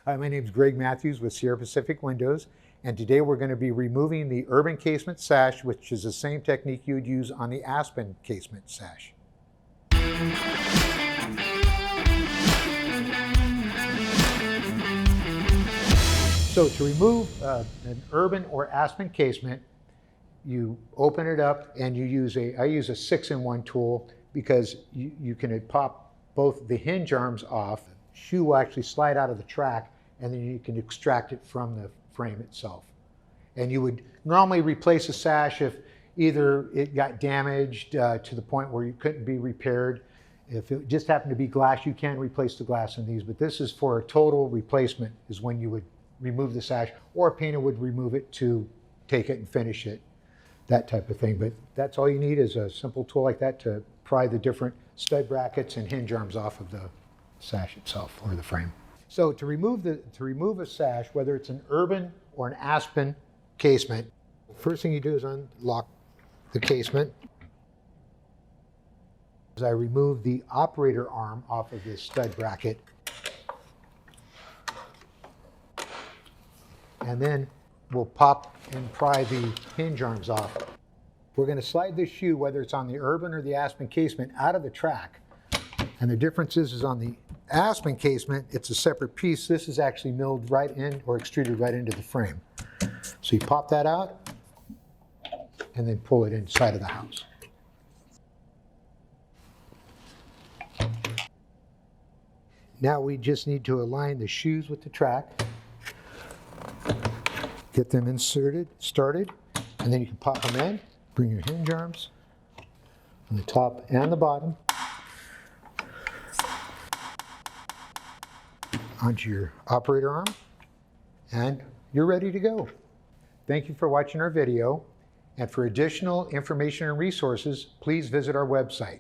Hi, my name is Greg Matthews with Sierra Pacific Windows, and today we're going to be removing the urban casement sash, which is the same technique you would use on the Aspen casement sash. So to remove an urban or Aspen casement, you open it up and I use a 6-in-1 tool because you can pop both the hinge arms off. The shoe will actually slide out of the track, and then you can extract it from the frame itself. And you would normally replace a sash if either it got damaged to the point where it couldn't be repaired. If it just happened to be glass, you can replace the glass in these, but this is for a total replacement is when you would remove the sash, or a painter would remove it to take it and finish it, that type of thing. But that's all you need is a simple tool like that to pry the different stud brackets and hinge arms off of the sash itself or the frame. So to remove a sash, whether it's an urban or an Aspen casement, first thing you do is unlock the casement. As I remove the operator arm off of this stud bracket, and then we'll pop and pry the hinge arms off. We're going to slide this shoe, whether it's on the urban or the Aspen casement, out of the track. And the difference is on the Aspen casement, it's a separate piece. This is actually milled right in or extruded right into the frame. So you pop that out and then pull it inside of the house. Now we just need to align the shoes with the track. Get them started, and then you can pop them in. Bring your hinge arms on the top and the bottom onto your operator arm, and you're ready to go. Thank you for watching our video, and for additional information and resources, please visit our website.